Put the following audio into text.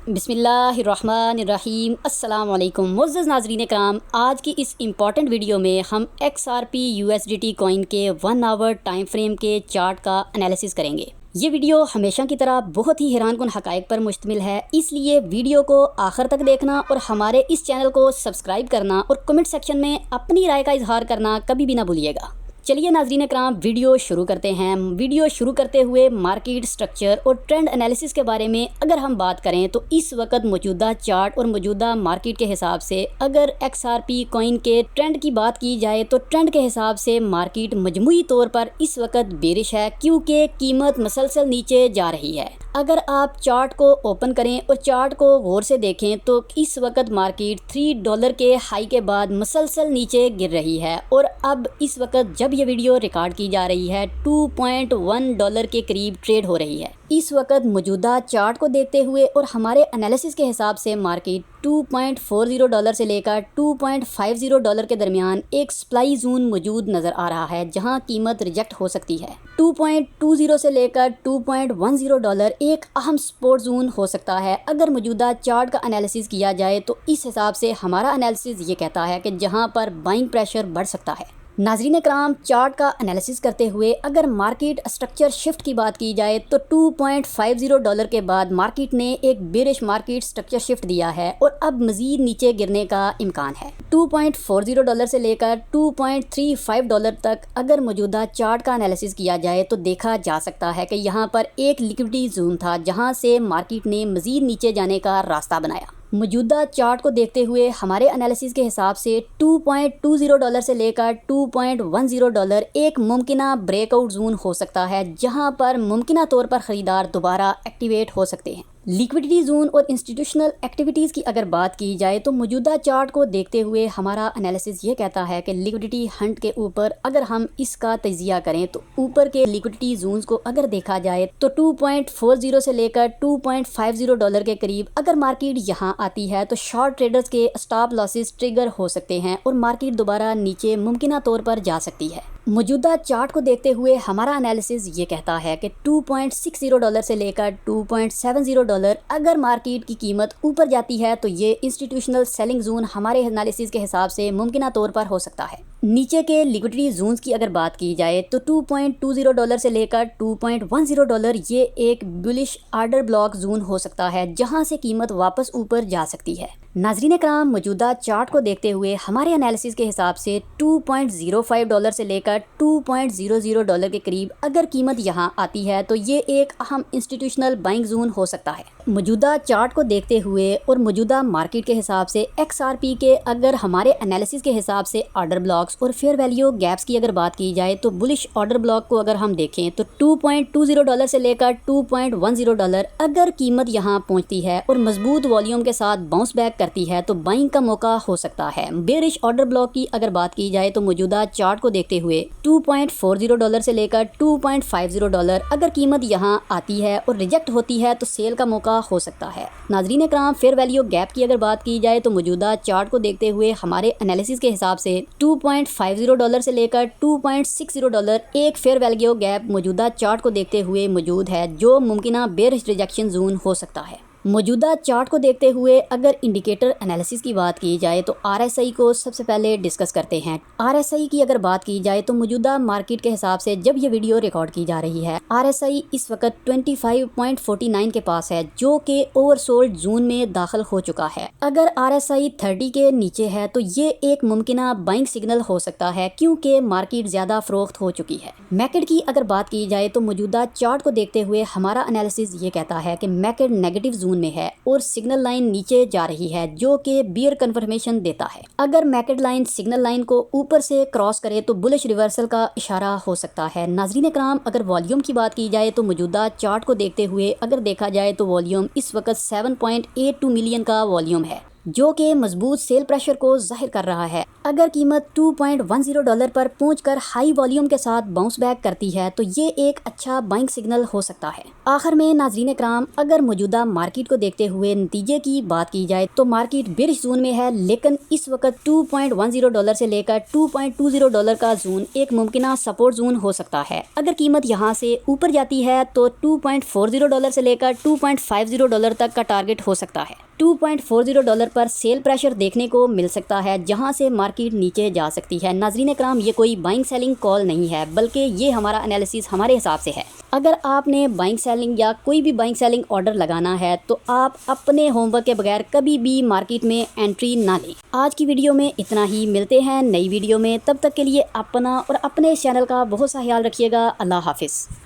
बिस्मिल्लाहिर्रहमानिर्रहीम। अस्सलाम वालेकुम मुअज़्ज़ज़ नाज़रीन कराम, आज की इस इम्पॉर्टेंट वीडियो में हम XRP USDT कॉइन के 1 आवर टाइम फ्रेम के चार्ट का एनालिसिस करेंगे। ये वीडियो हमेशा की तरह बहुत ही हैरानकुन हक़ाइक़ पर मुश्तमिल है, इसलिए वीडियो को आखिर तक देखना और हमारे इस चैनल को सब्सक्राइब करना और कमेंट सेक्शन में अपनी राय का इजहार करना कभी भी ना भूलिएगा। चलिए नाज़रीन कराम, वीडियो शुरू करते हैं। वीडियो शुरू करते हुए मार्केट स्ट्रक्चर और ट्रेंड एनालिसिस के बारे में अगर हम बात करें तो इस वक्त मौजूदा चार्ट और मौजूदा मार्केट के हिसाब से अगर XRP कॉइन के ट्रेंड की बात की जाए तो ट्रेंड के हिसाब से मार्केट मजमूई तौर पर इस वक्त बेरिश है, क्योंकि कीमत मसलसल नीचे जा रही है। अगर आप चार्ट को ओपन करें और चार्ट को गौर से देखें तो इस वक्त मार्केट $3 के हाई के बाद मसलसल नीचे गिर रही है और अब इस वक्त जब ये वीडियो रिकॉर्ड की जा रही है $2.1 के करीब ट्रेड हो रही है। इस वक्त मौजूदा चार्ट को देखते हुए और हमारे एनालिसिस के हिसाब से मार्केट $2.40 से लेकर $2.50 के दरमियान एक सप्लाई जोन मौजूद नज़र आ रहा है, जहां कीमत रिजेक्ट हो सकती है। 2.20 से लेकर $2.10 एक अहम सपोर्ट जोन हो सकता है। अगर मौजूदा चार्ट का एनालिसिस किया जाए तो इस हिसाब से हमारा एनालिसिस ये कहता है कि जहां पर बाइंग प्रेशर बढ़ सकता है। नाज़रीन कराम, चार्ट का एनालिसिस करते हुए अगर मार्केट स्ट्रक्चर शिफ्ट की बात की जाए तो $2.50 के बाद मार्केट ने एक बेरिश मार्केट स्ट्रक्चर शिफ्ट दिया है और अब मज़ीद नीचे गिरने का इम्कान है। $2.40 से लेकर $2.35 तक अगर मौजूदा चार्ट का एनालिसिस किया जाए तो देखा जा सकता है कि यहाँ पर एक लिक्विडिटी जोन था, जहाँ से मार्केट ने मज़ीद नीचे जाने का रास्ता बनाया। मौजूदा चार्ट को देखते हुए हमारे एनालिसिस के हिसाब से $2.20 से लेकर $2.10 एक मुमकिना ब्रेकआउट जोन हो सकता है, जहां पर मुमकिना तौर पर ख़रीदार दोबारा एक्टिवेट हो सकते हैं। लिक्विडिटी जोन और इंस्टीट्यूशनल एक्टिविटीज़ की अगर बात की जाए तो मौजूदा चार्ट को देखते हुए हमारा एनालिसिस ये कहता है कि लिक्विडिटी हंट के ऊपर अगर हम इसका तजिया करें तो ऊपर के लिक्विडिटी जोन्स को अगर देखा जाए तो 2.40 से लेकर $2.50 के करीब अगर मार्केट यहाँ आती है तो शॉर्ट ट्रेडर्स के स्टॉप लॉसेस ट्रिगर हो सकते हैं और मार्केट दोबारा नीचे मुमकिना तौर पर जा सकती है। मौजूदा चार्ट को देखते हुए हमारा एनालिसिस ये कहता है कि $2.60 से लेकर $2.70 अगर मार्केट की कीमत ऊपर जाती है तो ये इंस्टीट्यूशनल सेलिंग जोन हमारे एनालिसिस के हिसाब से मुमकिना तौर पर हो सकता है। नीचे के लिक्विडिटी जोन्स की अगर बात की जाए तो $2.20 से लेकर $2.10 ये एक बुलिश ऑर्डर ब्लॉक जोन हो सकता है, जहां से कीमत वापस ऊपर जा सकती है। नाज़रीन कराम, मौजूदा चार्ट को देखते हुए हमारे एनालिसिस के हिसाब से $2.05 से लेकर $2.00 के करीब अगर कीमत यहाँ आती है तो ये एक अहम इंस्टीट्यूशनल बाइंग जोन हो सकता है। मौजूदा चार्ट को देखते हुए और मौजूदा मार्केट के हिसाब से XRP के अगर हमारे एनालिसिस के हिसाब से ऑर्डर ब्लॉक्स और फेयर वैल्यू गैप्स की अगर बात की जाए तो बुलिश ऑर्डर ब्लॉक को अगर हम देखें तो $2.20 से लेकर $2.10 अगर कीमत यहाँ पहुँचती है और मजबूत वॉल्यूम के साथ बाउंस बैक करती है तो बाइंग का मौका हो सकता है। बेरिश ऑर्डर ब्लॉक की अगर बात की जाए तो मौजूदा चार्ट को देखते हुए $2.40 से लेकर $2.50 अगर कीमत यहाँ आती है और रिजेक्ट होती है तो सेल का मौका हो सकता है। नाज़रीन कराम, फेयर वैल्यू गैप की अगर बात की जाए तो मौजूदा चार्ट को देखते हुए हमारे एनालिसिस के हिसाब से $2.50 से लेकर $2.60 एक फेयर वैल्यू गैप मौजूदा चार्ट को देखते हुए मौजूद है, जो मुमकिना बेरिश रिजेक्शन जोन हो सकता है। मौजूदा चार्ट को देखते हुए अगर इंडिकेटर एनालिसिस की बात की जाए तो RSI को सबसे पहले डिस्कस करते हैं। RSI की अगर बात की जाए तो मौजूदा मार्केट के हिसाब से जब ये वीडियो रिकॉर्ड की जा रही है RSI इस वक्त 25.49 के पास है, जो कि ओवरसोल्ड जोन में दाखिल हो चुका है। अगर RSI 30 के नीचे है तो ये एक मुमकिना बाइंग सिग्नल हो सकता है, क्योंकि मार्केट ज़्यादा फरोख्त हो चुकी है। मार्केट की अगर बात की जाए तो मौजूदा चार्ट को देखते हुए हमारा एनालिसिस ये कहता है कि मार्केट नेगेटिव जोन में है और सिग्नल लाइन नीचे जा रही है, जो कि बियर कन्फर्मेशन देता है। अगर मार्केट लाइन सिग्नल लाइन को ऊपर से क्रॉस करे तो बुलिश रिवर्सल का इशारा हो सकता है। नाज़रीन कराम, अगर वॉल्यूम की बात की जाए तो मौजूदा चार्ट को देखते हुए अगर देखा जाए तो वॉल्यूम इस वक्त 7.82 मिलियन का वॉल्यूम है। जो कि मजबूत सेल प्रेशर को जाहिर कर रहा है। अगर कीमत $2.10 पर पहुंचकर हाई वॉल्यूम के साथ बाउंस बैक करती है तो ये एक अच्छा बाइंग सिग्नल हो सकता है। आखिर में नाजरीन कराम, अगर मौजूदा मार्केट को देखते हुए नतीजे की बात की जाए तो मार्केट बेरिश जोन में है, लेकिन इस वक्त $2.10 से लेकर $2.20 का जोन एक मुमकिन सपोर्ट जोन हो सकता है। अगर कीमत यहाँ से ऊपर जाती है तो $2.40 से लेकर $2.50 तक का टारगेट हो सकता है। $2.40 पर सेल प्रेशर देखने को मिल सकता है, जहां से मार्केट नीचे जा सकती है। नाजरीन कराम, ये कोई बाइंग सेलिंग कॉल नहीं है, बल्कि ये हमारा एनालिसिस हमारे हिसाब से है। अगर आपने बाइंग सेलिंग या कोई भी बाइंग सेलिंग ऑर्डर लगाना है तो आप अपने होमवर्क के बगैर कभी भी मार्केट में एंट्री ना लें। आज की वीडियो में इतना ही, मिलते हैं नई वीडियो में। तब तक के लिए अपना और अपने चैनल का बहुत सा ख्याल रखिएगा। अल्लाह हाफिज़।